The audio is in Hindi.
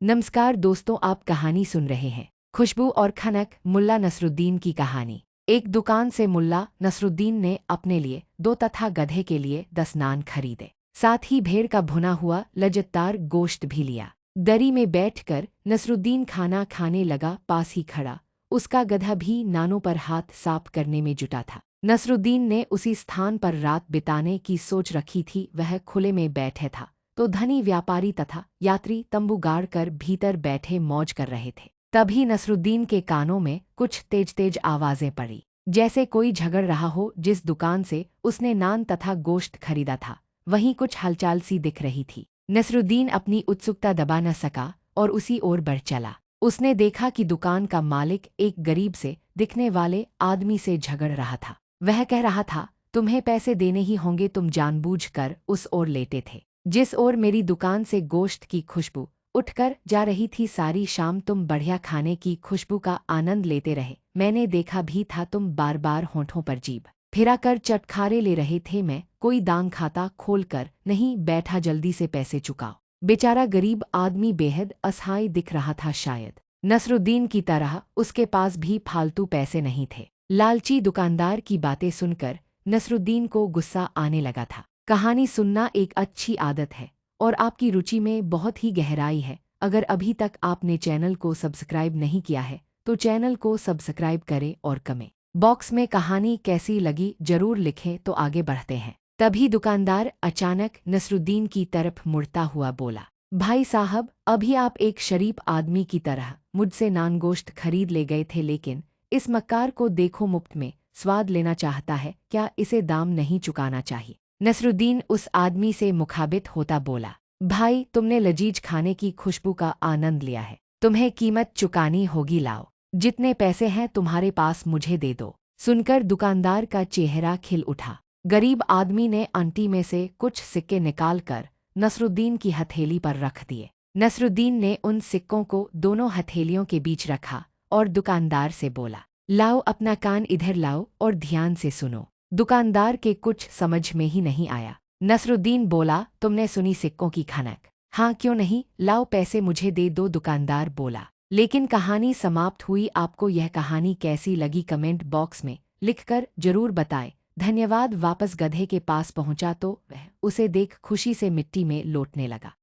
नमस्कार दोस्तों, आप कहानी सुन रहे हैं खुशबू और खनक, मुल्ला नसरुद्दीन की कहानी। एक दुकान से मुल्ला नसरुद्दीन ने अपने लिए 2 तथा गधे के लिए 10 नान खरीदे। साथ ही भेड़ का भुना हुआ लज्जतदार गोश्त भी लिया। दरी में बैठकर नसरुद्दीन खाना खाने लगा। पास ही खड़ा उसका गधा भी नानों पर हाथ साफ करने में जुटा था। नसरुद्दीन ने उसी स्थान पर रात बिताने की सोच रखी थी। वह खुले में बैठे था तो धनी व्यापारी तथा यात्री तंबू गाड़ कर भीतर बैठे मौज कर रहे थे। तभी नसरुद्दीन के कानों में कुछ तेज तेज आवाजें पड़ी, जैसे कोई झगड़ रहा हो। जिस दुकान से उसने नान तथा गोश्त खरीदा था वहीं कुछ हलचल सी दिख रही थी। नसरुद्दीन अपनी उत्सुकता दबा न सका और उसी ओर बढ़ चला। उसने देखा कि दुकान का मालिक एक गरीब से दिखने वाले आदमी से झगड़ रहा था। वह कह रहा था, तुम्हें पैसे देने ही होंगे। तुम जानबूझकर उस ओर लेटे थे जिस ओर मेरी दुकान से गोश्त की खुशबू उठकर जा रही थी। सारी शाम तुम बढ़िया खाने की खुशबू का आनंद लेते रहे। मैंने देखा भी था, तुम बार बार होंठों पर जीभ फिराकर चटखारे ले रहे थे। मैं कोई दांग खाता खोल कर नहीं बैठा, जल्दी से पैसे चुकाओ। बेचारा गरीब आदमी बेहद असहाय दिख रहा था। शायद नसरुद्दीन की तरह उसके पास भी फालतू पैसे नहीं थे। लालची दुकानदार की बातें सुनकर नसरुद्दीन को गुस्सा आने लगा था। कहानी सुनना एक अच्छी आदत है और आपकी रुचि में बहुत ही गहराई है। अगर अभी तक आपने चैनल को सब्सक्राइब नहीं किया है तो चैनल को सब्सक्राइब करें और कमेंट बॉक्स में कहानी कैसी लगी जरूर लिखें। तो आगे बढ़ते हैं। तभी दुकानदार अचानक नसरुद्दीन की तरफ मुड़ता हुआ बोला, भाई साहब, अभी आप एक शरीफ आदमी की तरह मुझसे नान गोश्त खरीद ले गए थे, लेकिन इस मक्कार को देखो, मुफ्त में स्वाद लेना चाहता है। क्या इसे दाम नहीं चुकाना चाहिए? नसरुद्दीन उस आदमी से मुखाबित होता बोला, भाई, तुमने लजीज खाने की खुशबू का आनंद लिया है, तुम्हें कीमत चुकानी होगी। लाओ, जितने पैसे हैं तुम्हारे पास मुझे दे दो। सुनकर दुकानदार का चेहरा खिल उठा। गरीब आदमी ने अंटी में से कुछ सिक्के निकालकर नसरुद्दीन की हथेली पर रख दिए। नसरुद्दीन ने उन सिक्कों को दोनों हथेलियों के बीच रखा और दुकानदार से बोला, लाओ, अपना कान इधर लाओ और ध्यान से सुनो। दुकानदार के कुछ समझ में ही नहीं आया। नसरुद्दीन बोला, तुमने सुनी सिक्कों की खनक? हाँ, क्यों नहीं, लाओ पैसे मुझे दे दो। दुकानदार बोला। लेकिन कहानी समाप्त हुई। आपको यह कहानी कैसी लगी कमेंट बॉक्स में लिखकर जरूर बताएं। धन्यवाद। वापस गधे के पास पहुंचा तो वह उसे देख खुशी से मिट्टी में लौटने लगा।